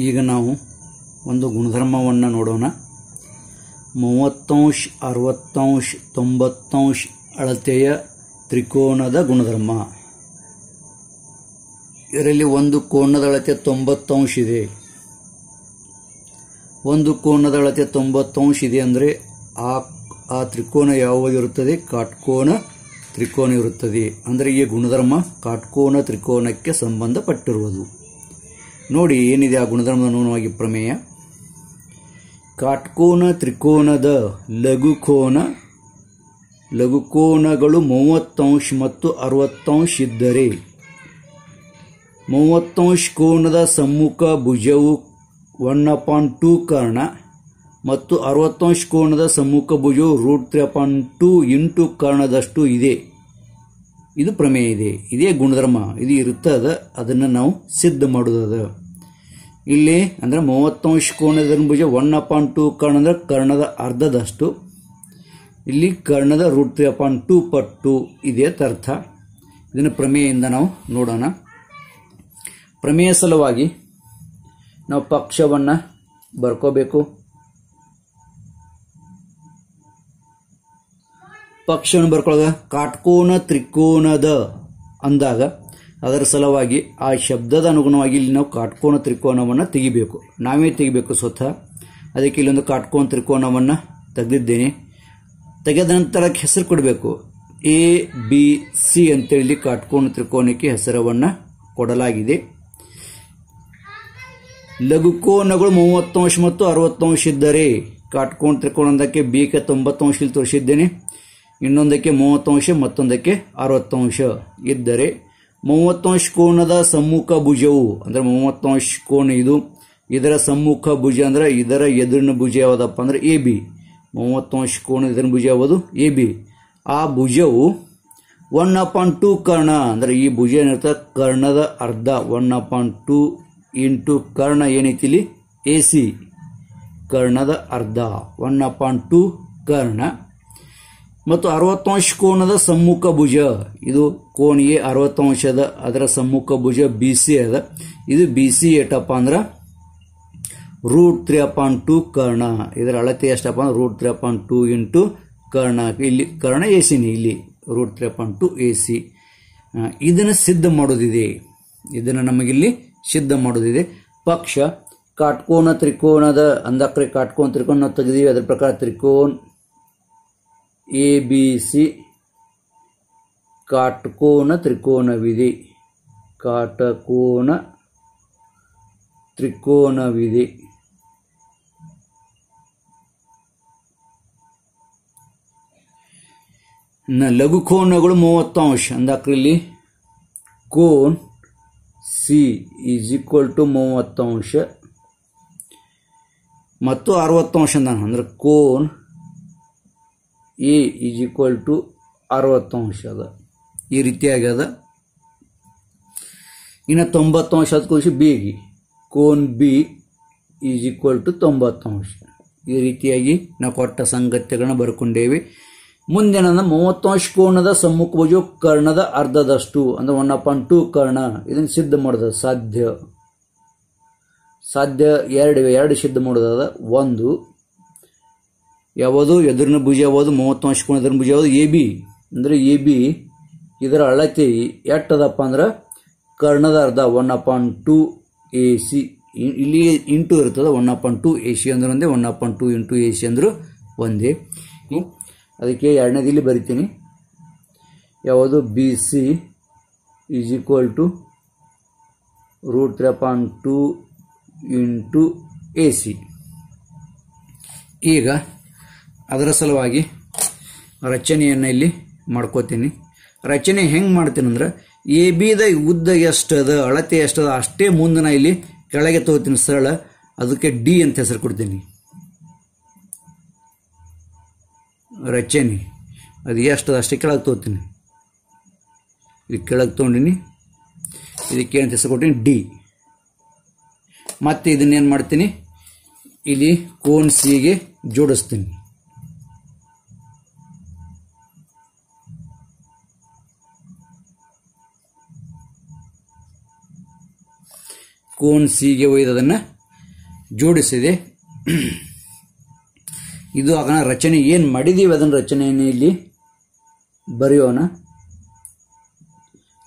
ಈಗ ನಾವು ಒಂದು ಗುಣಧರ್ಮವನ್ನು ನೋಡೋಣ. 30° 60° 90° ಅಳತೆಯ ತ್ರಿಕೋನದ ಗುಣಧರ್ಮ. ಇದರಲ್ಲಿ ಒಂದು ಕೋನದ ಅಳತೆ 90° ಇದೆ. ಒಂದು ಕೋನದ ಅಳತೆ 90° ಇದೆ ಅಂದರೆ ಆ ತ್ರಿಕೋನ ಯಾವುದಿರುತ್ತದೆ? ಕಾಟ್ಕೋನ ತ್ರಿಕೋನ ಇರುತ್ತದೆ. ಅಂದರೆ ಈ ಗುಣಧರ್ಮ ಕಾಟ್ಕೋನ ತ್ರಿಕೋನಕ್ಕೆ ಸಂಬಂಧಪಟ್ಟಿರುವುದು. ನೋಡಿ ಏನಿದೆ ಆ ಗುಣಧರ್ಮದ ಅನುಗುಣವಾಗಿ ಪ್ರಮೇಯ. ಕಾಟ್ಕೋನ ತ್ರಿಕೋನದ ಲಘುಕೋನಗಳು 30° ಮತ್ತು 60° ಇದ್ದರೆ 30° ಕೋನದ ಸಮ್ಮುಖ ಭುಜವು 1/2 ಕರ್ಣ ಮತ್ತು 60° ಕೋನದ ಸಮ್ಮುಖ ಭುಜವು √3/2 ಇಂಟು ಕರ್ಣದಷ್ಟು ಇದೆ. ಇದು ಪ್ರಮೇಯ ಇದೆ. ಇದೇ ಗುಣಧರ್ಮ ಇದು ಇರುತ್ತದ. ಅದನ್ನು ನಾವು ಸಿದ್ಧ ಮಾಡುವುದ ಇಲ್ಲಿ ಅಂದರೆ 30° ಕೋನದ ಭುಜ 1/2 ಕರ್ಣ ಅಂದರೆ ಕರ್ಣದ ಅರ್ಧದಷ್ಟು. ಇಲ್ಲಿ ಕರ್ಣದ √3/2 ಪಟ್ಟು ಇದೆ ಅರ್ಥ. ಇದನ್ನು ಪ್ರಮೇಯದಿಂದ ನಾವು ನೋಡೋಣ. ಪ್ರಮೇಯ ಸಲುವಾಗಿ ನಾವು ಪಕ್ಷವನ್ನು ಬರ್ಕೋಬೇಕು. ಪಕ್ಷವನ್ನು ಬರ್ಕೊಳ್ಳೋದು ಕಾಟ್ಕೋನ ತ್ರಿಕೋನದ ಅಂದಾಗ ಅದರ ಸಲುವಾಗಿ ಆ ಶಬ್ದದ ಅನುಗುಣವಾಗಿ ಇಲ್ಲಿ ನಾವು ಕಾಟ್ಕೋನ ತ್ರಿಕೋನವನ್ನು ತೆಗಿಬೇಕು. ನಾವೇ ತೆಗಿಬೇಕು ಸ್ವತಃ. ಅದಕ್ಕೆ ಇಲ್ಲೊಂದು ಕಾಟ್ಕೋನ ತ್ರಿಕೋನವನ್ನು ತೆಗೆದಿದ್ದೇನೆ. ತೆಗೆದ ನಂತರ ಹೆಸರು ಕೊಡಬೇಕು. ABC ಅಂತೇಳಿ ಕಾಟ್ಕೋನ ತ್ರಿಕೋನಕ್ಕೆ ಹೆಸರವನ್ನು ಕೊಡಲಾಗಿದೆ. ಲಘುಕೋನಗಳು 30° ಮತ್ತು 60° ಇದ್ದರೆ ಕಾಟ್ಕೋನ ತ್ರಿಕೋನದಕ್ಕೆ ಬಿಗೆ 90° ಇಲ್ಲಿ ತೋರಿಸಿದ್ದೇನೆ. ಇನ್ನೊಂದಕ್ಕೆ 30% ಮತ್ತೊಂದಕ್ಕೆ 60% ಇದ್ದರೆ 30° ಕೋನದ ಸಮ್ಮುಖ ಭುಜವು ಅಂದರೆ 30° ಕೋನ ಇದು. ಇದರ ಸಮ್ಮುಖ ಭುಜ ಅಂದರೆ ಇದರ ಎದುರಿನ ಭುಜ ಯಾವುದಪ್ಪ ಅಂದರೆ AB. 30° ಕೋನ ಎದುರಿನ ಭುಜ ಯಾವುದು? AB. ಆ ಭುಜವು 1/2 ಕರ್ಣ ಅಂದರೆ ಈ ಭುಜ ಏನಿರ್ತದೆ ಕರ್ಣದ ಅರ್ಧ. 1/2 ಇಂಟು ಕರ್ಣ ಏನೈತಿ ಇಲ್ಲಿ AC ಕರ್ಣದ ಅರ್ಧ 1/2 ಕರ್ಣ ಮತ್ತು 60° ಕೋನದ ಸಮ್ಮುಖ ಭುಜ. ಇದು ಕೋನಿಗೆ 60° ಅದ. ಅದರ ಸಮ್ಮುಖ ಭುಜ BC ಅದ. ಇದು BC ಏಟಪ್ಪ ಅಂದ್ರೆ √3/2 ಕರ್ಣ. ಇದರ ಅಳತೆ ಎಷ್ಟಪ್ಪ ಅಂದ್ರೆ √3/2 ಇಂಟು ಕರ್ಣ. ಇಲ್ಲಿ ಕರ್ಣ AC ಇಲ್ಲಿ √3/2 AC. ಇದನ್ನು ಸಿದ್ಧ ಮಾಡೋದಿದೆ. ಇದನ್ನು ನಮಗಿಲ್ಲಿ ಸಿದ್ಧ ಮಾಡೋದಿದೆ. ಪಕ್ಷ ಕಾಟ್ಕೋನ ತ್ರಿಕೋನದ ಅಂದಕ್ರೆ ಕಾಟ್ಕೋನ ತ್ರಿಕೋನ ನಾವು ತೆಗೆದೀವಿ. ಅದರ ಪ್ರಕಾರ ತ್ರಿಕೋನ ABC ಕಾಟ್ಕೋನ ತ್ರಿಕೋನವಿದೆ. ಕಾಟಕೋನ ತ್ರಿಕೋನವಿದೆ. ಲಘುಕೋನಗಳು 30° ಅಂದಕ್ರೆ ಇಲ್ಲಿ ಕೋನ್ C = 30° ಮತ್ತು 60° ಅಂದ ಅಂದ್ರೆ ಕೋನ್ A = 60° ಅದ. ಈ ರೀತಿಯಾಗಿ ಅದ. ಇನ್ನು 90° ಅದು ಕೂಡಿಸಿ ಬಿಗೆ ಕೋನ್ B = 90°. ಈ ರೀತಿಯಾಗಿ ನಾವು ಕೊಟ್ಟ ಸಂಗತಿಗಳನ್ನ ಬರ್ಕೊಂಡೇವೆ. ಮುಂದೆ 30° ಕೋನದ ಸಮ್ಮುಖ ಭುಜವು ಕರ್ಣದ ಅರ್ಧದಷ್ಟು ಅಂದ್ರೆ 1/2 ಕರ್ಣ. ಇದನ್ನು ಸಿದ್ಧ ಮಾಡೋದು ಸಾಧ್ಯ ಎರಡು ಸಿದ್ಧ ಮಾಡೋದಾದ. ಒಂದು ಯಾವುದು ಎದುರಿನ ಭುಜ ಯಾವುದು 30° ಕೋನ ಎದುರಿನ ಭುಜ ಯಾವುದು AB ಅಂದರೆ AB ಇದರ ಅಳತೆ ಎಟ್ಟದಪ್ಪ ಅಂದ್ರೆ ಕರ್ಣದ ಅರ್ಧ 1/2 AC. ಇಲ್ಲಿ ಇಂಟು ಇರ್ತದೆ 1/2 AC ಅಂದ್ರೆ ಒಂದೇ 1/2 ಇಂಟು AC ಅಂದ್ರು ಒಂದೇ. ಅದಕ್ಕೆ ಎರಡನೇದು ಇಲ್ಲಿ ಬರಿತೀನಿ. ಯಾವುದು BC = √3/2 ಇಂಟು AC. ಈಗ ಅದರ ಸಲುವಾಗಿ ರಚನೆಯನ್ನು ಇಲ್ಲಿ ಮಾಡ್ಕೋತೀನಿ. ರಚನೆ ಹೆಂಗೆ ಮಾಡ್ತೀನಿ ಅಂದ್ರೆ ABದ ಉದ್ದ ಎಷ್ಟದ ಅಳತೆ ಎಷ್ಟದ ಅಷ್ಟೇ ಮುಂದೆ ನಾ ಇಲ್ಲಿ ಕೆಳಗೆ ತಗೋತೀನಿ ಸರಳ. ಅದಕ್ಕೆ D ಅಂತ ಹೆಸರು ಕೊಡ್ತೀನಿ. ರಚನೆ ಅದು ಎಷ್ಟದ ಅಷ್ಟೇ ಕೆಳಗೆ ತಗೋತೀನಿ. ಇದು ಕೆಳಗೆ ತೊಗೊಂಡಿನಿ. ಇದಕ್ಕೆ ಏನಂತ ಹೆಸರು ಕೊಡ್ತೀನಿ D. ಮತ್ತೆ ಇದನ್ನೇನು ಮಾಡ್ತೀನಿ ಇಲ್ಲಿ ಕೋನ್ Cಗೆ ಜೋಡಿಸ್ತೀನಿ. ಕೋನ್ ಸಿಗೆ ಒಯ್ದು ಅದನ್ನು ಜೋಡಿಸಿದೆ. ಇದು ಆಗ ರಚನೆ ಏನು ಮಾಡಿದೀವಿ ಅದನ್ನ ರಚನೆಯನ್ನು ಇಲ್ಲಿ ಬರೆಯೋಣ.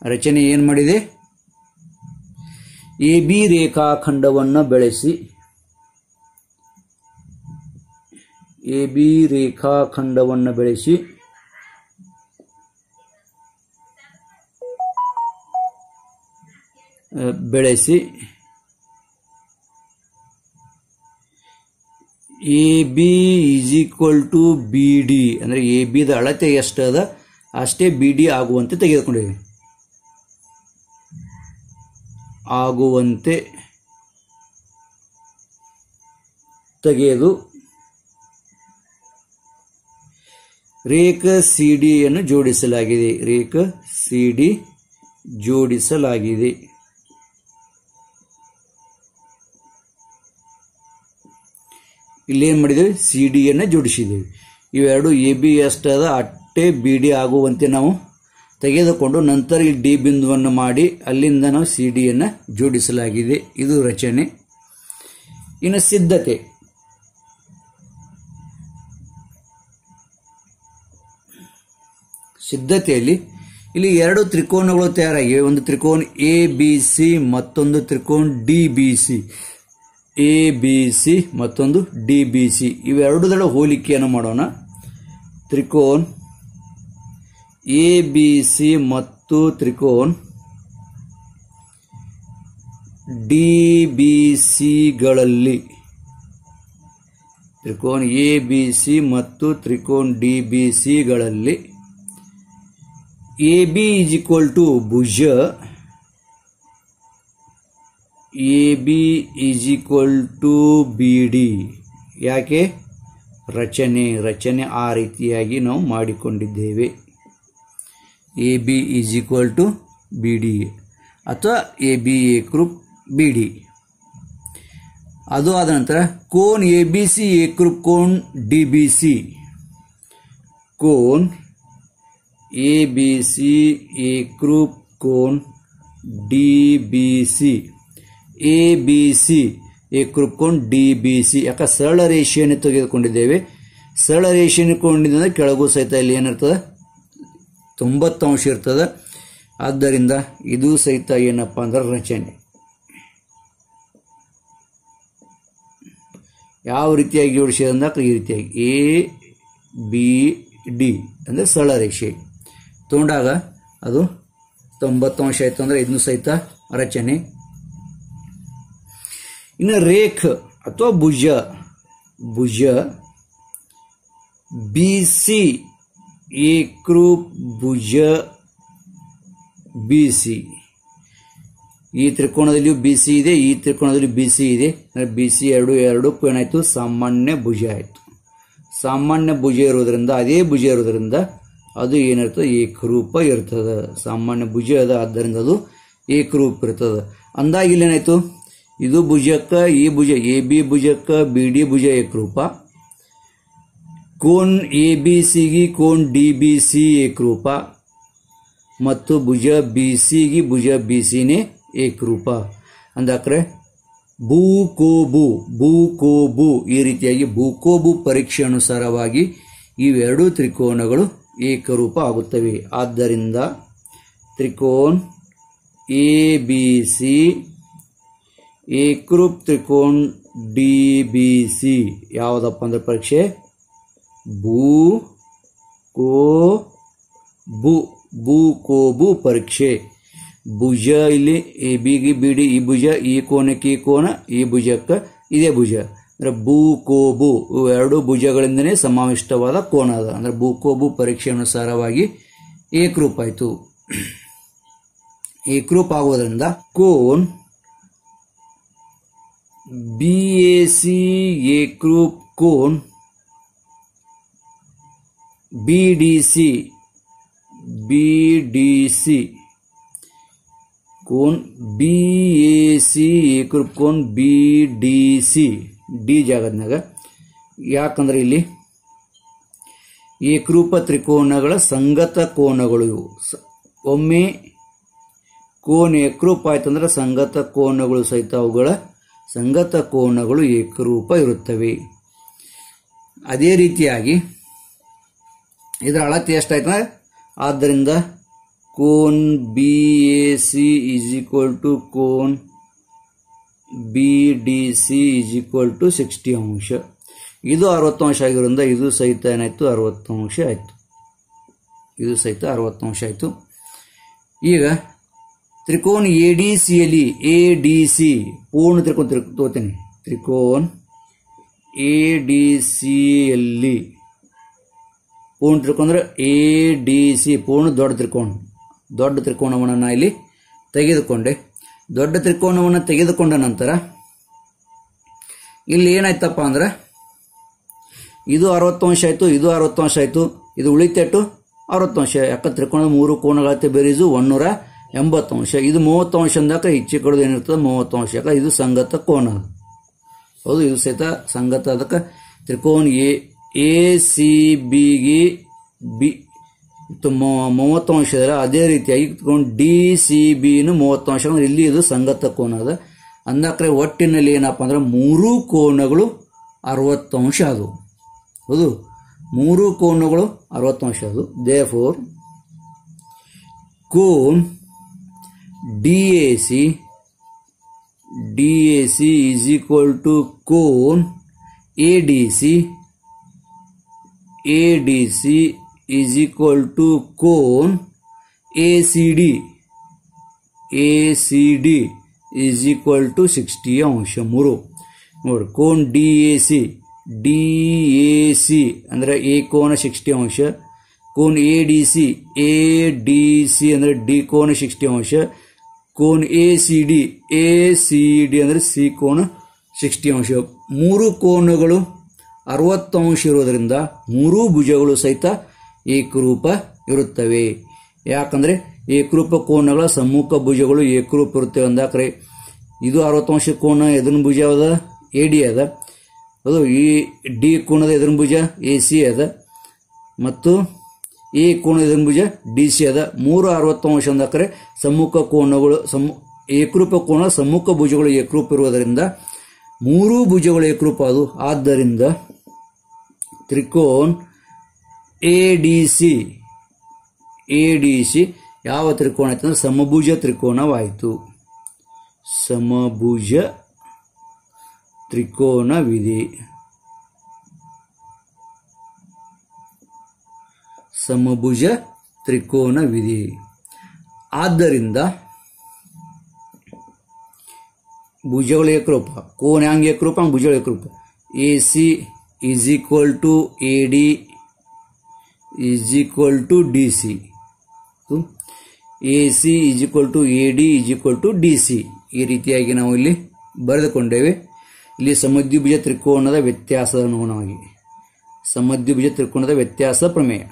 ರಚನೆ ಏನು ಮಾಡಿದೆ? AB ರೇಖಾಖಂಡವನ್ನು ಬೆಳೆಸಿ, AB ರೇಖಾಖಂಡವನ್ನು ಬೆಳೆಸಿ AB = BD ಅಂದರೆ AB ದ ಅಳತೆ ಎಷ್ಟದ ಅಷ್ಟೇ BD ಆಗುವಂತೆ ತೆಗೆದುಕೊಂಡಿದೆ. ತೆಗೆದು ರೇಖ CD ಯನ್ನು ಜೋಡಿಸಲಾಗಿದೆ. ರೇಖ CD ಜೋಡಿಸಲಾಗಿದೆ. ಇಲ್ಲೇನು ಮಾಡಿದ್ದೇವೆ? CD ಯನ್ನು ಜೋಡಿಸಿದ್ದೇವೆ. ಇವೆರಡು AB ಎಷ್ಟದ ಅಷ್ಟೇ BD ಆಗುವಂತೆ ನಾವು ತೆಗೆದುಕೊಂಡು ನಂತರ ಈ D ಬಿಂದುವನ್ನು ಮಾಡಿ ಅಲ್ಲಿಂದ ನಾವು CD ಯನ್ನು ಜೋಡಿಸಲಾಗಿದೆ. ಇದು ರಚನೆ. ಇನ್ನು ಸಿದ್ಧತೆ. ಸಿದ್ಧತೆಯಲ್ಲಿ ಇಲ್ಲಿ ಎರಡು ತ್ರಿಕೋನಗಳು ತಯಾರಾಗಿವೆ. ಒಂದು ತ್ರಿಕೋನ ABC ಮತ್ತೊಂದು ತ್ರಿಕೋನ DBC. ABC ಮತ್ತೊಂದು DBC ಇವೆರಡರ ಹೋಲಿಕೆಯನ್ನು ಮಾಡೋಣ. ತ್ರಿಕೋನ ABC ಮತ್ತು ತ್ರಿಕೋನ DBCಗಳಲ್ಲಿ ತ್ರಿಕೋನ ABC ಮತ್ತು ತ್ರಿಕೋನ DBCಗಳಲ್ಲಿ AB = ಭುಜ, AB = BD. ಯಾಕೆ? ರಚನೆ ಆ ರೀತಿಯಾಗಿ ನಾವು ಮಾಡಿಕೊಂಡಿದ್ದೇವೆ. AB = BD ಅಥವಾ AB ಏಕರೂಪ BD. ಅದು ಆದ ನಂತರ ಕೋನ ABC ಏಕರೂಪ ಕೋನ DBC. ಕೋನ ABC ಏಕರೂಪ ಕೋನ DBC. ABC ಏಕರೂಪ ಕೋನ DBC. ಯಾಕೆ? ಸರಳ ರೇಷೆಯನ್ನು ತೆಗೆದುಕೊಂಡಿದ್ದೇವೆ. ಸರಳ ರೇಷೆಯನ್ನು ಕೊಂಡಿದ್ದರೆ ಕೆಳಗೂ ಸಹಿತ ಇಲ್ಲಿ ಏನಿರ್ತದೆ? 90 ಅಂಶ ಇರ್ತದೆ. ಆದ್ದರಿಂದ ಇದು ಸಹಿತ ಏನಪ್ಪ ಅಂದ್ರೆ ರಚನೆ. ಯಾವ ರೀತಿಯಾಗಿ ಜೋಡಿಸಿದೆ ಅಂದಾಗ ಈ ರೀತಿಯಾಗಿ ABD ಅಂದರೆ ಸರಳ ರೇಷೆ ತಗೊಂಡಾಗ ಅದು 90 ಅಂಶ ಆಯಿತು ಅಂದರೆ ಇದನ್ನು ಸಹಿತ ರಚನೆ. ಇನ್ನು ರೇಖ ಅಥವಾ ಭುಜ BC ಏಕರೂಪ ಭುಜ BC. ಈ ತ್ರಿಕೋನದಲ್ಲಿಯೂ BC ಇದೆ, ಈ ತ್ರಿಕೋನದಲ್ಲಿ BC ಇದೆ. BC ಎರಡಕ್ಕೂ ಏನಾಯ್ತು? ಸಾಮಾನ್ಯ ಭುಜ ಆಯಿತು. ಸಾಮಾನ್ಯ ಭುಜ ಇರೋದ್ರಿಂದ ಅದೇ ಭುಜ ಇರೋದ್ರಿಂದ ಅದು ಏನಿರ್ತದೆ? ಏಕರೂಪ ಇರ್ತದೆ. ಸಾಮಾನ್ಯ ಭುಜ ಅದ, ಆದ್ದರಿಂದ ಅದು ಏಕರೂಪ ಇರ್ತದೆ. ಅಂದಾಗ ಇಲ್ಲೇನಾಯ್ತು? ಇದು ಭುಜಕ್ಕೆ ಈ ಭುಜ AB ಭುಜಕ್ಕೆ BD ಭುಜ ಏಕರೂಪ. ಕೋನ್ ABCಗೆ ಕೋನ್ DBC ಏಕರೂಪ ಮತ್ತು ಭುಜ BCಗೆ ಭುಜ BCನೇ ಏಕರೂಪ. ಅಂದಾಕ್ರೆ ಭೂಕೋಬು ಈ ರೀತಿಯಾಗಿ ಭೂಕೋಬು ಪರೀಕ್ಷೆ ಅನುಸಾರವಾಗಿ ಇವೆರಡೂ ತ್ರಿಕೋನಗಳು ಏಕರೂಪ ಆಗುತ್ತವೆ. ಆದ್ದರಿಂದ ತ್ರಿಕೋನ ABC ಏಕರೂಪ ತ್ರಿಕೋನ DBC ಯಾವುದಪ್ಪ ಅಂದ್ರೆ ಪರೀಕ್ಷೆ? ಭೂಕೋಬು ಪರೀಕ್ಷೆ. ಭುಜ ಇಲ್ಲಿ ABಗೆ BD ಈ ಭುಜ, ಈ ಕೋನಕ್ಕೆ ಈ ಕೋನ, ಈ ಭುಜಕ್ಕೆ ಇದೇ ಭುಜ ಅಂದ್ರೆ ಭೂಕೋಬು. ಎರಡು ಭುಜಗಳಿಂದನೇ ಸಮಾವಿಷ್ಟವಾದ ಕೋನ ಅದ ಅಂದ್ರೆ ಭೂಕೋಬು ಪರೀಕ್ಷೆ ಅನುಸಾರವಾಗಿ ಏಕರೂಪ ಆಯಿತು. ಏಕರೂಪ ಆಗುವುದರಿಂದ ಕೋನ BAC ಏಕರೂಪ ಕೋನ BDC ಕೋನ್ BAC ಏಕರೂಪ ಕೋನ್ BDC ಡಿ ಜಾಗದ್ನಾಗ. ಯಾಕಂದ್ರೆ ಇಲ್ಲಿ ಏಕರೂಪ ತ್ರಿಕೋನಗಳ ಸಂಗತ ಕೋನಗಳು ಇವು. ಒಮ್ಮೆ ಕೋನ ಏಕರೂಪ ಆಯ್ತಂದ್ರೆ ಸಂಗತ ಕೋನಗಳು ಸಹಿತ ಅವುಗಳ ಸಂಗತ ಕೋನಗಳು ಏಕರೂಪ ಇರುತ್ತವೆ. ಅದೇ ರೀತಿಯಾಗಿ ಇದರ ಅಳತೆ ಎಷ್ಟಾಯ್ತು? ಆದ್ದರಿಂದ ಕೋನ್ BAC ಈಸ್ ಈಕ್ವಲ್ ಟು ಕೋನ್ BDC ಈಸ್ ಈಕ್ವಲ್ ಟು 60 ಅಂಶ. ಇದು 60 ಅಂಶ ಆಗಿರೋದ್ರಿಂದ ಇದು ಸಹಿತ ಏನಾಯ್ತು? 60 ಅಂಶ ಆಯಿತು. ಇದು ಸಹಿತ 60 ಅಂಶ ಆಯಿತು. ಈಗ ತ್ರಿಕೋನ ADCಯಲ್ಲಿ ADC ಪೂರ್ಣ ತ್ರಿಕೋನ ತೋತೇನೆ. ತ್ರಿಕೋನ ADCಯಲ್ಲಿ ಪೂರ್ಣ ತ್ರಿಕೋನ ಅಂದ್ರೆ ADC ಪೂರ್ಣ ದೊಡ್ಡ ತ್ರಿಕೋನವನ್ನು ನಾನು ಇಲ್ಲಿ ತೆಗೆದುಕೊಂಡೆ. ದೊಡ್ಡ ತ್ರಿಕೋನವನ್ನು ತೆಗೆದುಕೊಂಡ ನಂತರ ಇಲ್ಲಿ ಏನಾಯ್ತಪ್ಪ ಅಂದ್ರೆ ಇದು 60 ಅಂಶ ಆಯಿತು, ಇದು 60 ಅಂಶ ಆಯಿತು, ಇದು ಉಳಿತೆಟ್ಟು 60 ಅಂಶ. ಯಾಕಂದ್ರೆ ತ್ರಿಕೋನದ 3 ಕೋನಗಳ ಬೇರೀಸು 180 ಅಂಶ. ಇದು 30 ಅಂಶ ಅಂದಾಗ ಈಚೆ ಕಡೆದು ಏನಿರ್ತದೆ? 30 ಅಂಶ. ಯಾಕಂದ್ರೆ ಇದು ಸಂಗತ ಕೋನ. ಹೌದು, ಇದು ಸಹಿತ ಸಂಗತ. ಅದಕ್ಕೆ ತ್ರಿಕೋನ ACBಗೆ 30 ಅಂಶ ಇದೆ. ಅದೇ ರೀತಿಯಾಗಿ ತ್ರಿಕೋನ DCBನು 30 ಅಂಶ. ಇಲ್ಲಿ ಇದು ಸಂಗತ ಕೋನ ಅದ. ಅಂದಾಕ್ರೆ ಒಟ್ಟಿನಲ್ಲಿ ಏನಪ್ಪ ಅಂದ್ರೆ 3 ಕೋನಗಳು 60 ಅಂಶ ಅದು. ಹೌದು, 3 ಕೋನಗಳು 60 ಅಂಶ ಅದು. ದೇರ್ಫೋರ್ ಕೋನ್ DAC ಈಸ್ ಈಕ್ವಲ್ ಟು ಕೋನ್ ADC ಈಸ್ ಈಕ್ವಲ್ ಟು ಕೋನ್ ACD ಈಸ್ ಈಕ್ವಲ್ ಟು 60 ಅಂಶ. 3 ನೋಡಿ, ಕೋನ್ DAC ಅಂದ್ರೆ A ಕೋನ 60 ಅಂಶ, ಕೋನ್ ADC ಅಂದ್ರೆ D ಕೋನ 60 ಅಂಶ, ಕೋನ್ ACD ಅಂದ್ರೆ C ಕೋನ 60 ಅಂಶ. 3 ಕೋನಗಳು 60 ಅಂಶ ಇರೋದ್ರಿಂದ 3 ಭುಜಗಳು ಸಹಿತ ಏಕರೂಪ ಇರುತ್ತವೆ. ಯಾಕಂದ್ರೆ ಏಕರೂಪ ಕೋನಗಳ ಸಮ್ಮುಖ ಭುಜಗಳು ಏಕರೂಪ ಇರುತ್ತವೆ ಅಂದಾಕ್ರೆ ಇದು 60 ಅಂಶ ಕೋನ ಎದುರಿನ ಭುಜ ಅದ AD ಅದ. ಅದು ಈ D ಕೋನದ ಎದುರಿನ ಭುಜ AC ಅದ ಮತ್ತು A ಕೋನದ ಎದುರಿನ ಭುಜ DC ಅದ. 3 60 ಅಂಶ ಅಂದಾಕ್ರೆ ಸಮ್ಮುಖ ಕೋನಗಳು ಏಕರೂಪ ಕೋನ ಸಮ್ಮುಖ ಭುಜಗಳು ಏಕರೂಪ ಇರುವುದರಿಂದ 3 ಭುಜಗಳು ಏಕರೂಪ ಅದು. ಆದ್ದರಿಂದ ತ್ರಿಕೋನ ADC ಯಾವ ತ್ರಿಕೋನ ಆಯ್ತು ಅಂದ್ರೆ ಸಮಭುಜ ತ್ರಿಕೋನವಾಯಿತು. ಸಮಭುಜ ತ್ರಿಕೋನವಿದೆ. ಸಮಭುಜ ತ್ರಿಕೋನವಿದೆ. ಆದ್ದರಿಂದ ಭುಜಗಳು ಏಕರೂಪ, ಕೋನ ಹ್ಯಾಂಗ ಏಕರೂಪ ಹಂಗೆ ಭುಜಗಳು ಏಕರೂಪ. AC is equal to AD is equal to DC. AC is equal to AD is equal to DC. ಈ ರೀತಿಯಾಗಿ ನಾವು ಇಲ್ಲಿ ಬರೆದುಕೊಂಡೇವೆ. ಇಲ್ಲಿ ಸಮದ್ವಿಭುಜ ತ್ರಿಕೋನದ ವ್ಯತ್ಯಾಸದ ಅನುಗುಣವಾಗಿ ಸಮದ್ವಿಭುಜ ತ್ರಿಕೋನದ ವ್ಯತ್ಯಾಸ ಪ್ರಮೇಯ.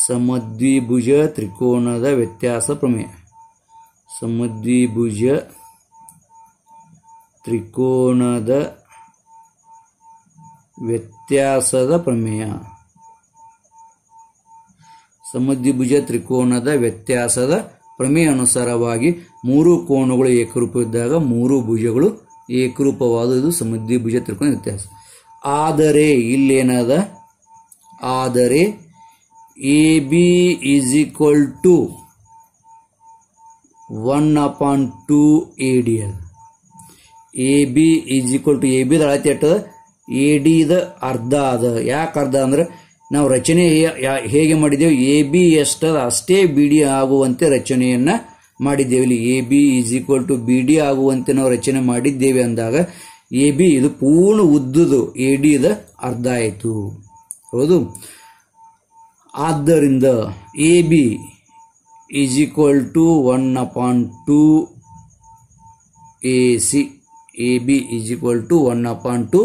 ಸಮದ್ವಿಭುಜ ತ್ರಿಕೋನದ ವ್ಯತ್ಯಾಸ ಪ್ರಮೇಯ. ಸಮದ್ವಿಭುಜ ತ್ರಿಕೋನದ ವ್ಯತ್ಯಾಸದ ಪ್ರಮೇಯ. ಸಮದ್ವಿಭುಜ ತ್ರಿಕೋನದ ವ್ಯತ್ಯಾಸದ ಪ್ರಮೇಯ ಅನುಸಾರವಾಗಿ 3 ಕೋನಗಳು ಏಕರೂಪ ಇದ್ದಾಗ 3 ಭುಜಗಳು ಏಕರೂಪವಾದ ಇದು ಸಮದ್ವಿಭುಜ ತ್ರಿಕೋನ ವ್ಯತ್ಯಾಸ. ಆದರೆ ಇಲ್ಲೇನದ? ಆದರೆ AB is equal to 1/2 AD ಅದ. AB is equal to AB ದ ಅಳತೆ ಎಟ್ಟದ? AD ದ ಅರ್ಧ ಅದ. ಯಾಕೆ ಅರ್ಧ ಅಂದ್ರೆ ನಾವು ರಚನೆ ಹೇಗೆ ಮಾಡಿದ್ದೇವೆ? AB ಎಷ್ಟದ ಅಷ್ಟೇ BD ಆಗುವಂತೆ ರಚನೆಯನ್ನ ಮಾಡಿದ್ದೇವೆ. ಇಲ್ಲಿ AB is equal to BD ಆಗುವಂತೆ ನಾವು ರಚನೆ ಮಾಡಿದ್ದೇವೆ ಅಂದಾಗ AB ಇದು ಪೂರ್ಣ ಉದ್ದದು AD ದ ಅರ್ಧ ಆಯಿತು. ಹೌದು, ಆದ್ದರಿಂದ AB is equal to 1/2 AC. AB is equal to 1/2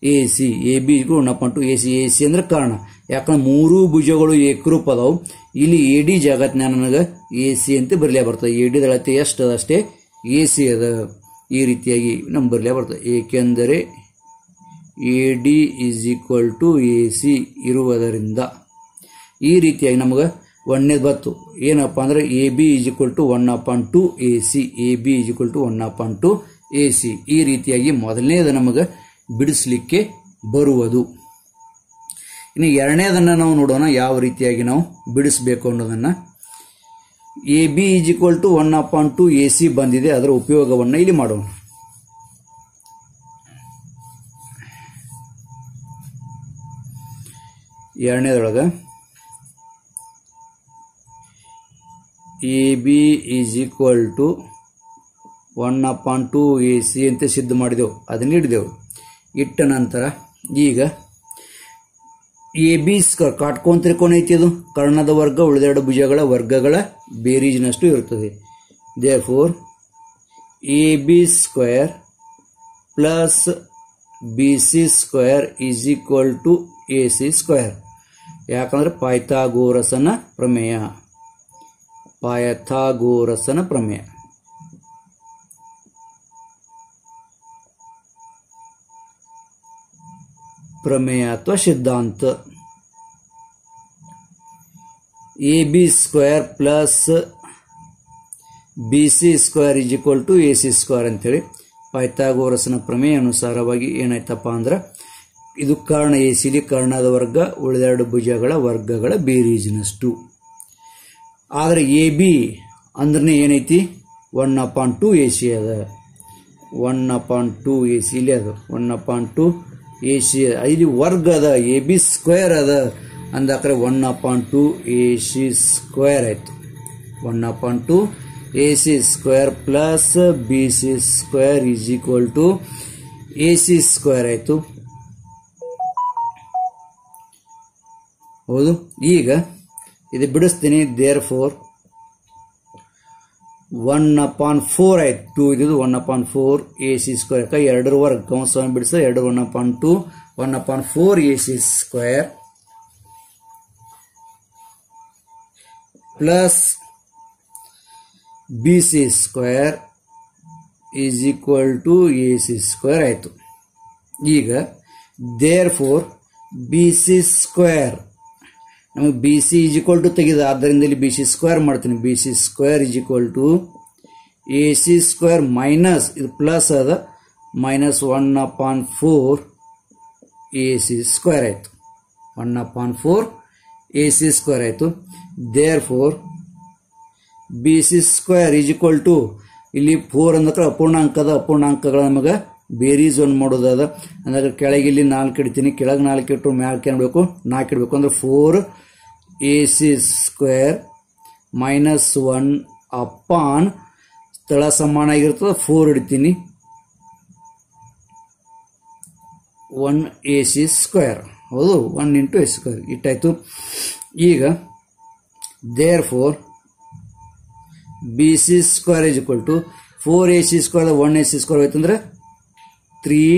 AC. AB is equal 1/2 AC. AC ಅಂದ್ರೆ ಕಾರಣ, ಯಾಕಂದ್ರೆ 3 ಭುಜಗಳು ಏಕರೂಪ ಅದಾವು. ಇಲ್ಲಿ AD ಜಾಗತ್ನ ನನಗೆ AC ಅಂತ ಬರಲೇ ಬರ್ತದೆ. AD ದ ಅಳತೆ ಎಷ್ಟು ಅದ ಅಷ್ಟೇ AC ಅದ. ಈ ರೀತಿಯಾಗಿ ನಮ್ಗೆ ಬರಲೇ ಬರ್ತದೆ. ಏಕೆಂದರೆ AD is equal to AC ಇರುವುದರಿಂದ ಈ ರೀತಿಯಾಗಿ ನಮಗೆ ಒಂದನೇದು ಬತ್ತು. ಏನಪ್ಪ ಅಂದ್ರೆ AB is equal to 1/2 AC. AB is equal to 1/2 AC ಈ ರೀತಿಯಾಗಿ ಮೊದಲನೇದು ನಮಗೆ ಬಿಡಿಸಲಿಕ್ಕೆ ಬರುವುದು. ಇನ್ನು ಎರಡನೇದನ್ನು ನಾವು ನೋಡೋಣ ಯಾವ ರೀತಿಯಾಗಿ ನಾವು ಬಿಡಿಸಬೇಕು ಅನ್ನೋದನ್ನು. AB = 1/2 AC ಬಂದಿದೆ, ಅದರ ಉಪಯೋಗವನ್ನು ಇಲ್ಲಿ ಮಾಡೋಣ. ಎರಡನೇದೊಳಗೆ AB = 1/2 AC ಅಂತ ಸಿದ್ಧ ಮಾಡಿದೆವು, ಅದನ್ನ ಹಿಡಿದೆವು. ಇಟ್ಟ ನಂತರ ಈಗ AB ಸ್ಕ್ವೇರ್ ಕಾಟ್ಕೋನ ತ್ರಿಕೋನ ಐತಿ, ಅದು ಕರ್ಣದ ವರ್ಗ ಉಳಿದೆರಡು ಭುಜಗಳ ವರ್ಗಗಳ ಬೇರೀಜಿನಷ್ಟು ಇರುತ್ತದೆ. Therefore AB² + BC² = AC². ಯಾಕಂದ್ರೆ ಪೈಥಾಗೋರಸನ ಪ್ರಮೇಯ. ಪ್ರಮೇಯ ಅಥವಾ ಸಿದ್ಧಾಂತ. AB² + BC² = AC² ಅಂತೇಳಿ ಪೈಥಾಗೋರಸನ ಪ್ರಮೇಯ ಅನುಸಾರವಾಗಿ ಏನಾಯ್ತಪ್ಪ ಅಂದ್ರೆ ಇದು ಕರ್ಣ AC ಕರ್ಣದ ವರ್ಗ ಉಳಿದೆರಡು ಭುಜಗಳ ವರ್ಗಗಳ ಬೇರೀಜಿನಷ್ಟು. ಆದರೆ AB ಅಂದ್ರೆ ಏನೈತಿ 1/2 AC ಅದ. 1/2 AC ಇಲ್ಲಿ ಅದು 1/2 AC ಇಲ್ಲಿ ವರ್ಗ ಅದ, AB² ಅದ ಅಂದಾಕ್ರೆ 1/2 AC² ಆಯ್ತು. 1/2 AC² + BC² = AC² ಆಯ್ತು. ಹೌದು. ಈಗ ಇದು ಬಿಡಿಸ್ತೀನಿ. ದೇರ್ಫೋರ್ 1/4 ಆಯ್ತು. ಇದು 1/4 AC². ಎರಡರ ವರ್ಗ ಕಂಸವನ್ನು ಬಿಡಿಸ 2 1/2 1/4 AC² ಪ್ಲಸ್ BC² = AC² ಆಯ್ತು. ಈಗ ದೇರ್ಫೋರ್ BC² ನಮಗೆ BC = ತೆಗೆದ, ಆದ್ದರಿಂದ ಇಲ್ಲಿ BC² ಮಾಡ್ತೀನಿ. BC² = AC² ಮೈನಸ್ ಇದು ಪ್ಲಸ್ ಅದ -1/4 AC² ಆಯ್ತು. 1/4 AC² ಆಯ್ತು. ದೇರ್ಫೋರ್ BC² = ಇಲ್ಲಿ 4 ಅಂದ್ರೆ ಅಪೂರ್ಣಾಂಕದ ಅಪೂರ್ಣಾಂಕಗಳ ನಮಗೆ ಬೇರೀಸ್ ಒಂದು ಮಾಡೋದದ. ಅಂದ್ರೆ ಕೆಳಗೆ ಇಲ್ಲಿ 4 ಇಡ್ತೀನಿ, ಕೆಳಗೆ 4 ಇಟ್ಟು ಮ್ಯಾಲ್ಕೆ ಇಡಬೇಕು 4 ಇಡಬೇಕು. ಅಂದ್ರೆ 4 AC² -1 ಅಪಾನ್ ಸ್ಥಳ ಸಮಾನ ಆಗಿರ್ತದೆ 4 ಇಡ್ತೀನಿ 1 AC². ಹೌದು, 1 × AC² ಇಟ್ಟಾಯ್ತು. ಈಗ therefore BC² = 4 AC² 1 AC² ಹೋಯ್ತಂದ್ರೆ 3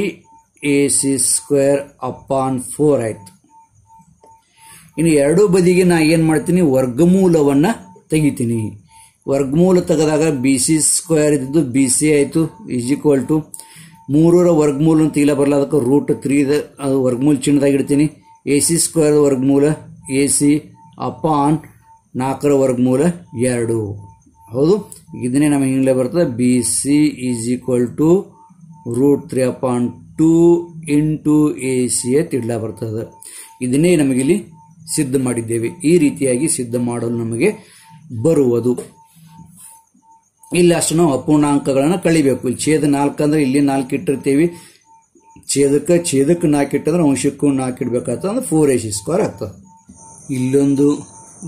AC² upon 4 ಆಯ್ತು. ಇನ್ನು ಎರಡೂ ಬದಿಗೆ ನಾ ಏನು ಮಾಡ್ತೀನಿ, ವರ್ಗಮೂಲವನ್ನು ತೆಗಿತೀನಿ. ವರ್ಗಮೂಲ ತೆಗೆದಾಗ BC² ಇದ್ದು BC ಆಯಿತು = 3ರ ವರ್ಗಮೂಲ ತೆಗಿಲ ಬರಲ್ಲ, ಅದಕ್ಕೆ √3 ಅದು ವರ್ಗಮೂಲ ಚಿನ್ನದಾಗಿ ಇಡ್ತೀನಿ. AC² ವರ್ಗಮೂಲ AC ಅಪಾನ್ 4ರ ವರ್ಗಮೂಲ 2. ಹೌದು, ಇದನ್ನೇ ನಮಗೆ ಹಿಂಗೆ ಬರ್ತದೆ BC = √3/2 × AC ತಿಡ್ಲ ಬರ್ತದೆ. ಇದನ್ನೇ ನಮಗಿಲ್ಲಿ ಸಿದ್ಧ ಮಾಡಿದ್ದೇವೆ. ಈ ರೀತಿಯಾಗಿ ಸಿದ್ಧ ಮಾಡಲು ನಮಗೆ ಬರುವುದು. ಇಲ್ಲಿ ಅಷ್ಟು ನಾವು ಅಪೂರ್ಣಾಂಕಗಳನ್ನು ಕಳಿಬೇಕು. ಇಲ್ಲಿ ಛೇದ 4 ಅಂದ್ರೆ ಇಲ್ಲಿ 4 ಇಟ್ಟಿರ್ತೀವಿ, ಛೇದಕ್ಕೆ 4 ಇಟ್ಟಂದ್ರೆ ಅಂಶಕ್ಕೂ 4 ಇಡಬೇಕಾಗ್ತದೆ, ಅಂದ್ರೆ 4 AC² ಆಗ್ತದೆ. ಇಲ್ಲೊಂದು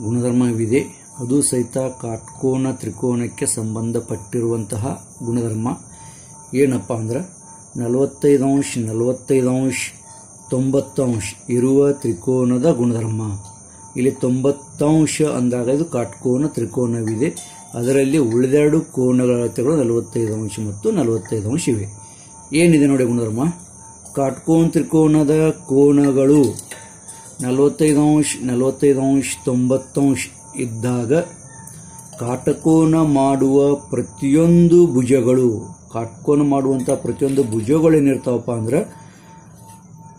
ಗುಣಧರ್ಮವಿದೆ, ಅದು ಸಹಿತ ಕಾಟ್ಕೋನ ತ್ರಿಕೋನಕ್ಕೆ ಸಂಬಂಧಪಟ್ಟಿರುವಂತಹ ಗುಣಧರ್ಮ. ಏನಪ್ಪ ಅಂದ್ರೆ 45° 45° 90° ಇರುವ ತ್ರಿಕೋನದ ಗುಣಧರ್ಮ. ಇಲ್ಲಿ 90° ಅಂದಾಗ ಇದು ಕಾಟ್ಕೋನ ತ್ರಿಕೋನವಿದೆ. ಅದರಲ್ಲಿ ಉಳಿದೆರಡು ಕೋನಗಳ ಅಳತೆಗಳು 45° ಮತ್ತು 45° ಇವೆ. ಏನಿದೆ ನೋಡಿ ಗುಣಧರ್ಮ, ಕಾಟ್ಕೋನ ತ್ರಿಕೋನದ ಕೋನಗಳು 45° 45° 90° ಇದ್ದಾಗ ಕಾಟಕೋನ ಮಾಡುವ ಪ್ರತಿಯೊಂದು ಭುಜಗಳು, ಕಾಟ್ಕೋನ ಮಾಡುವಂಥ ಪ್ರತಿಯೊಂದು ಭುಜಗಳು ಏನಿರ್ತಾವಪ್ಪ ಅಂದ್ರೆ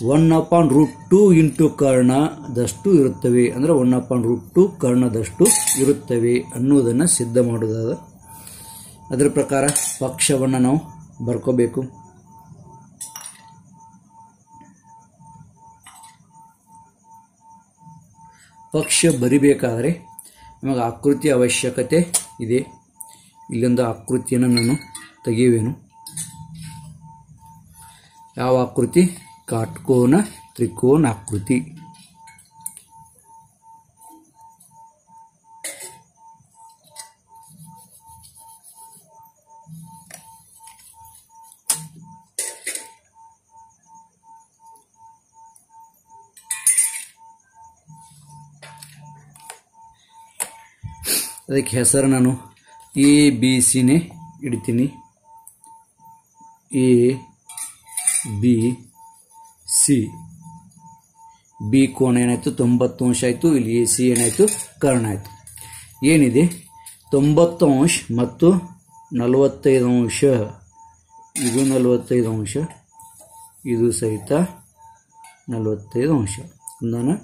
1/√2 ಇಂಟು ಕರ್ಣದಷ್ಟು ಇರುತ್ತವೆ. ಅಂದರೆ 1/√2 ಕರ್ಣದಷ್ಟು ಇರುತ್ತವೆ ಅನ್ನುವುದನ್ನು ಸಿದ್ಧ ಮಾಡುವುದಾದ. ಅದರ ಪ್ರಕಾರ ಪಕ್ಷವನ್ನು ನಾವು ಬರ್ಕೋಬೇಕು. ಪಕ್ಷ ಬರಿಬೇಕಾದರೆ ನಮಗೆ ಆಕೃತಿ ಅವಶ್ಯಕತೆ ಇದೆ. ಇಲ್ಲೊಂದು ಆಕೃತಿಯನ್ನು ನಾನು ತೆಗೆಯುವೆನು. ಯಾವ ಆಕೃತಿ? ಕಾಟ್ಕೋನ ತ್ರಿಕೋನ ಆಕೃತಿ. ಅದಕ್ಕೆ ಹೆಸರು ನಾನು ABC ಇಡ್ತೀನಿ. ABC. ಬಿ ಕೋನ ಏನಾಯಿತು? 90 ಅಂಶ ಆಯಿತು. ಇಲ್ಲಿ AC ಏನಾಯಿತು? ಕರ್ಣ ಆಯಿತು. ಏನಿದೆ? 90 ಅಂಶ ಮತ್ತು 45 ಅಂಶ. ಇದು 45 ಅಂಶ, ಇದು ಸಹಿತ 45 ಅಂಶ. ನಾನು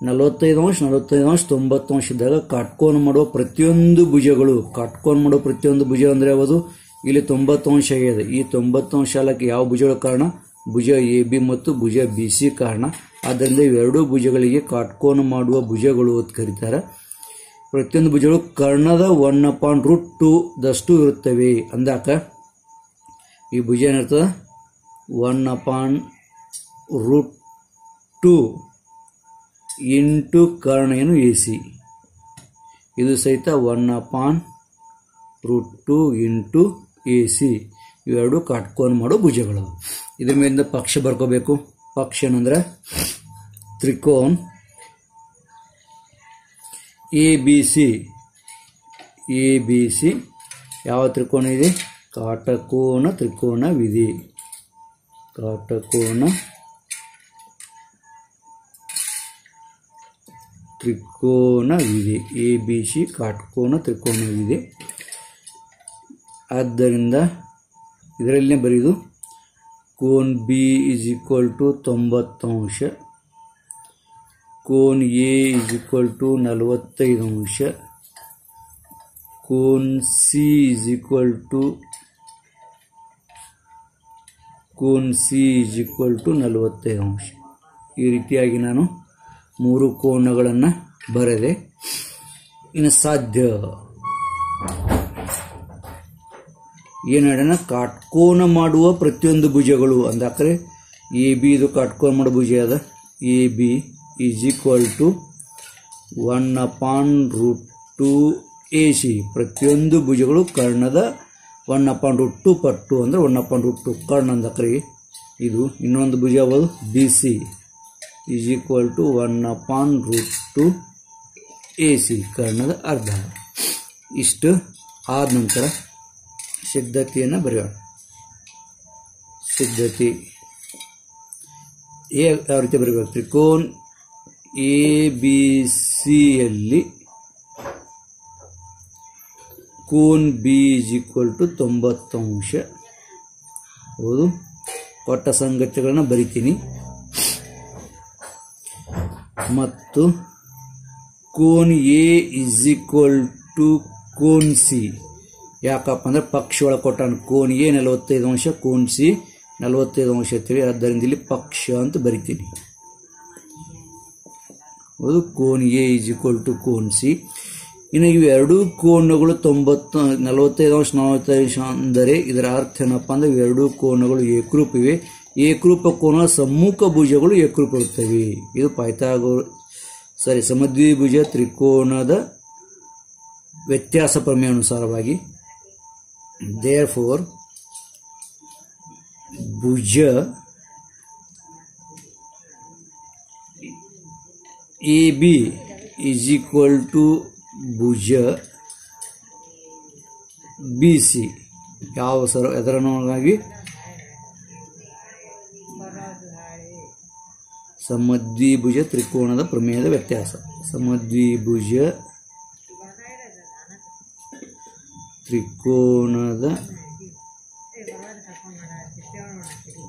45 ಅಂಶ 90 ಅಂಶ ಇದ್ದಾಗ ಕಾಟ್ಕೋನ ಮಾಡುವ ಪ್ರತಿಯೊಂದು ಭುಜಗಳು, ಕಾಟ್ಕೋನ ಮಾಡುವ ಪ್ರತಿಯೊಂದು ಭುಜ ಅಂದರೆ ಯಾವುದು? ಇಲ್ಲಿ 90 ಅಂಶ ಆಗಿದೆ. ಈ 90 ಅಂಶ ಅಲ್ಲಕ್ಕೆ ಯಾವ ಭುಜಗಳ ಕಾರಣ? ಭುಜ AB ಮತ್ತು ಭುಜ BC ಕಾರಣ. ಆದ್ದರಿಂದ ಇವೆರಡೂ ಭುಜಗಳಿಗೆ ಕಾಟ್ಕೋನ ಮಾಡುವ ಭುಜಗಳು ಅಂತ ಕರೀತಾರೆ. ಪ್ರತಿಯೊಂದು ಭುಜಗಳು ಕರ್ಣದ 1/√2 ದಷ್ಟು ಇರುತ್ತವೆ. ಅಂದಾಕ ಈ ಭುಜ ಏನಿರ್ತದೆ? 1/√2 ಇಂಟು ಕರ್ಣ ಏನು? AC. ಇದು ಸಹಿತ 1/√2 ಇಂಟು AC. ಇವೆರಡು ಕಾಟ್ಕೋನ ಮಾಡೋ ಭುಜಗಳು. ಇದ್ರ ಮೇಲಿಂದ ಪಕ್ಷ ಬರ್ಕೋಬೇಕು. ಪಕ್ಷ ಏನಂದ್ರೆ ತ್ರಿಕೋನ ABC. ಯಾವ ತ್ರಿಕೋನ ಇದೆ? ಕಾಟಕೋನ ತ್ರಿಕೋನವಿದೆ. ಕಾಟಕೋನ ತ್ರಿಕೋನವಿದೆ. ABC ಕಾಟ್ಕೋನ ತ್ರಿಕೋನವಿದೆ. ಆದ್ದರಿಂದ ಇದರಲ್ಲೇ ಬರೆಯುವುದು ಕೋನ್ B = 90 ಅಂಶ, ಕೋನ್ A = 45 ಅಂಶ, ಕೋನ್ C = 45 ಅಂಶ. ಈ ರೀತಿಯಾಗಿ ನಾನು 3 ಕೋನಗಳನ್ನು ಬರೆದೆ. ಇನ್ನು ಸಾಧ್ಯ ಏನು ಹೇಳೋಣ? ಕಾಟ್ಕೋನ ಮಾಡುವ ಪ್ರತಿಯೊಂದು ಭುಜಗಳು ಅಂದಾಕರೆ AB ಇದು ಕಾಟ್ಕೋನ ಮಾಡೋ ಭುಜ ಅದ. AB = 1/√2 AC. ಪ್ರತಿಯೊಂದು ಭುಜಗಳು ಕರ್ಣದ 1/√2 ಪಟ್ಟು ಅಂದರೆ 1/√2 ಕರ್ಣ ಅಂದಾಕರೆ ಇದು. ಇನ್ನೊಂದು ಭುಜ ಯಾವುದು? BC = 1/√2 AC ಕರ್ಣದ ಅರ್ಧ. ಇಷ್ಟು ಆದ ನಂತರ ಸಿದ್ಧತೆಯನ್ನು ಬರೆಯೋಣ. ಸಿದ್ಧತೆ ಯಾವ ರೀತಿ ಬರಬೇಕು? ತ್ರಿಕೋನ ABCಯಲ್ಲಿ ಕೋನ್ B = 90 ಅಂಶ. ಹೌದು, ಕೊಟ್ಟ ಸಂಗತಿಗಳನ್ನು ಬರಿತೀನಿ. ಮತ್ತು ಕೋನ್ A = ಕೋನ್ C. ಯಾಕಪ್ಪ ಅಂದ್ರೆ ಪಕ್ಷ ಒಳಗೆ ಕೊಟ್ಟಾನ. ಕೋನ್ A 45 ಅಂಶ, ಕೋನ್ C 45 ಅಂಶ ಅಂತೇಳಿ. ಆದ್ದರಿಂದ ಇಲ್ಲಿ ಪಕ್ಷ ಅಂತ ಬರಿತೀನಿ. ಹೌದು, ಕೋನ್ A = ಕೋನ್ C. ಇನ್ನು ಇವೆರಡೂ ಕೋನಗಳು 45 ಅಂಶ 45 ಅಂಶ ಅಂದರೆ ಇದರ ಅರ್ಥ ಏನಪ್ಪ ಅಂದ್ರೆ ಇವೆರಡೂ ಕೋನಗಳು ಏಕರೂಪ ಇವೆ. ಏಕರೂಪ ಕೋನ ಸಮ್ಮುಖ ಭುಜಗಳು ಏಕರೂಪ ಇರುತ್ತವೆ. ಇದು ಸಮದ್ವಿಭುಜ ತ್ರಿಕೋನದ ವ್ಯತ್ಯಾಸ ಪ್ರಮೇಯ ಅನುಸಾರವಾಗಿ ದೇರ್ಫೋರ್ ಭುಜ AB = ಭುಜ BC ಯಾವ ಎದರನಾಗಿ ಸಮದ್ವಿಭುಜ ತ್ರಿಕೋನದ ಪ್ರಮೇಯದ ವ್ಯತ್ಯಾಸ. ಸಮದ್ವಿಭುಜ ತ್ರಿಕೋನದ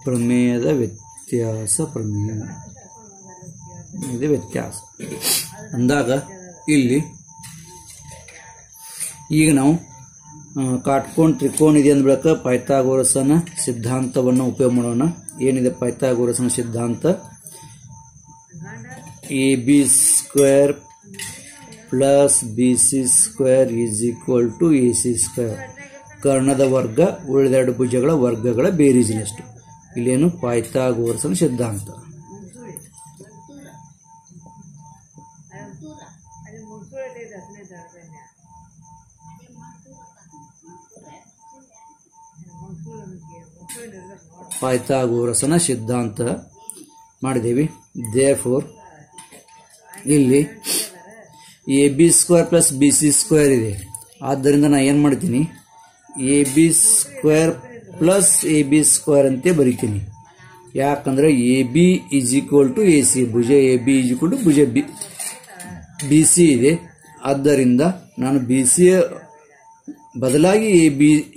ಪ್ರಮೇಯದ ವ್ಯತ್ಯಾಸ. ಪ್ರಮೇಯದ ವ್ಯತ್ಯಾಸ ಅಂದಾಗ ಇಲ್ಲಿ ಈಗ ನಾವು ಕಾಟ್ಕೋಣ ತ್ರಿಕೋನ ಇದೆ ಅಂದ ಬಳಿಕ ಪೈಥಾಗೋರಸನ ಸಿದ್ಧಾಂತವನ್ನು ಉಪಯೋಗ ಮಾಡೋಣ. ಏನಿದೆ ಪೈಥಾಗೋರಸನ ಸಿದ್ಧಾಂತ? A B square plus B C square is equal to A C square. ಕರ್ಣದ ವರ್ಗ ಉಳಿದೆರಡು ಭುಜಗಳ ವರ್ಗಗಳ ಬೇರೀಜಿನಷ್ಟು. ಇಲ್ಲೇನು ಪೈಥಾಗೋರಸನ ಸಿದ್ಧಾಂತ. ಪೈಥಾಗೋರಸನ ಸಿದ್ಧಾಂತ ಮಾಡಿದ್ದೇವೆ. ದೇರ್ಫೋರ್ ಇಲ್ಲಿ A B square plus B C square ಇದೆ. ಆದ್ದರಿಂದ ನಾನು ಏನು ಮಾಡ್ತೀನಿ, A B square plus A B square ಅಂತ ಬರೀತೀನಿ. ಯಾಕಂದ್ರೆ A B is equal to A C, ಭುಜ A B is equal to ಭುಜ ಬಿ ಸಿ ಇದೆ. ಆದ್ದರಿಂದ ನಾನು ಬಿ ಸಿ ಬದಲಾಗಿ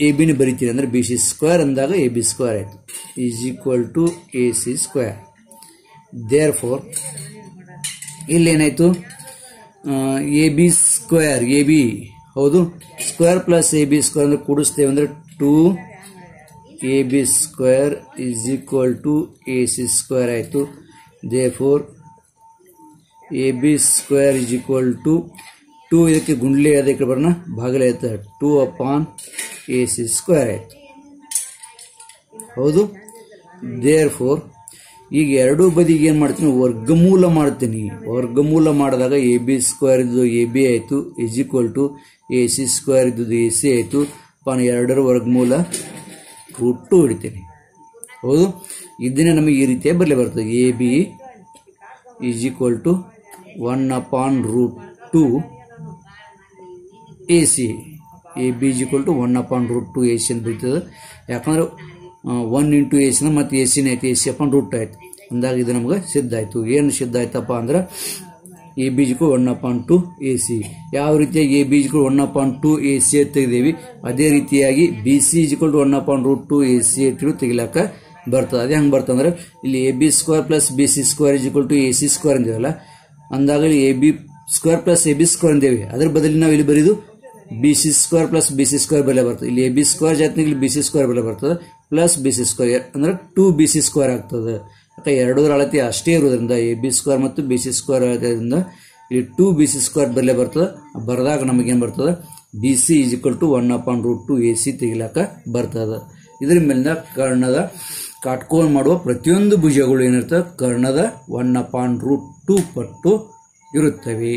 ಎ ಬಿನ ಬರೀತೀನಿ. ಅಂದರೆ ಬಿ ಸಿ ಸ್ಕ್ವೇರ್ ಅಂದಾಗ ಎ ಬಿ ಸ್ಕ್ವೇರ್ ಆಯಿತು, is equal to A C square. Therefore ಇಲ್ಲೇನಾಯಿತು, A B square A B ಹೌದು, square plus A B square ಅಂದರೆ ಕೂಡಿಸ್ತೇವೆ ಅಂದರೆ 2ab square is equal to A C square ಆಯಿತು. Therefore A B square is equal to 2, ಇದಕ್ಕೆ ಗುಂಡ್ಲೆ ಅದಕ್ಕೆ ಬರೋಣ ಭಾಗಲೇ ಆಯ್ತು, 2/ac ಸ್ಕ್ವೇರ್ ಆಯಿತು. ಹೌದು. ದೇರ್ಫೋರ್ ಈಗ ಎರಡೂ ಬದಿಗೆ ಏನು ಮಾಡ್ತೀನಿ, ವರ್ಗಮೂಲ ಮಾಡ್ತೀನಿ. ವರ್ಗಮೂಲ ಮಾಡಿದಾಗ ಎ ಬಿ ಸ್ಕ್ವೇರ್ ಇದ್ದು ಎ ಬಿ ಆಯಿತು is equal to A C square ಇದ್ದು ಎ ಸಿ ಆಯಿತು. ಎರಡರ ವರ್ಗಮೂಲ √2 ಹಿಡಿತೀನಿ. ಹೌದು. ಇದನ್ನೇ ನಮಗೆ ಈ ರೀತಿಯಾಗಿ ಬರಲೇ ಬರ್ತದೆ. A B is equal to 1/√2 A C. A B is equal to 1/√2 A C ಅಂತ ಬರೀತದೆ. ಯಾಕಂದ್ರೆ 1 ಇಂಟು ಎ ಸಿನ ಮತ್ತು ಎ ಸಿನ ಆಯ್ತು, ಎ ಸಿ √2 ಆಯ್ತು ಅಂದಾಗ ಇದು ನಮಗೆ ಸಿದ್ಧ ಆಯಿತು. ಏನು ಸಿದ್ಧ ಆಯ್ತಪ್ಪ ಅಂದ್ರೆ A B equal 1/2 A C. ಯಾವ ರೀತಿಯಾಗಿ A B equal 1/2 A C ತೆಗೆದೇವಿ, ಅದೇ ರೀತಿಯಾಗಿ B C equal to 1/2 A C ತೆಗಿಲಾಕ ಬರ್ತದೆ. ಅದೇ ಹಂಗೆ ಬರ್ತಂದ್ರೆ ಇಲ್ಲಿ A B square plus B C square equal to A C square ಅಂದೇವಲ್ಲ, ಅಂದಾಗ ಇಲ್ಲಿ A B square plus A B square ಅಂದೇವಿ. ಅದ್ರ ಬದಲಿ ನಾವು ಇಲ್ಲಿ ಬರೀದು B C square plus B C square ಬೆಲೆ ಬರ್ತದೆ. ಇಲ್ಲಿ ಎ ಬಿ ಸ್ಕ್ವೇರ್ ಜಾತಿನಾಗ ಇಲ್ಲಿ ಬಿ ಸಿ ಸ್ಕ್ವೇರ್ ಬೆಲೆ ಬರ್ತದೆ, ಪ್ಲಸ್ ಬಿ ಸಿ ಸ್ಕ್ವೇರ್ ಅಂದ್ರೆ 2b ಸಿ ಸ್ಕ್ವೇರ್ ಆಗ್ತದೆ. ಯಾಕೆ ಎರಡೂರ ಅಳತೆ ಅಷ್ಟೇ ಇರೋದ್ರಿಂದ ಎ ಬಿ ಸ್ಕ್ವೇರ್ ಮತ್ತು ಬಿ ಸಿ ಸ್ಕ್ವೇರ್ ಅಳತೆಯಿಂದ ಇಲ್ಲಿ 2b ಸಿ ಸ್ಕ್ವೇರ್ ಬೆಲೆ ಬರ್ತದೆ. ಬರೆದಾಗ ನಮಗೇನು ಬರ್ತದೆ, B C is equal to 1/2 A C ತೆಗಿಲಾಕ ಬರ್ತದೆ. ಇದ್ರ ಮೇಲಿಂದ ಕರ್ಣದ ಕಾಟ್ಕೋನ ಮಾಡುವ ಪ್ರತಿಯೊಂದು ಭುಜಗಳು ಏನಿರ್ತವೆ ಕರ್ಣದ 1/2 ಪಟ್ಟು ಇರುತ್ತವೆ.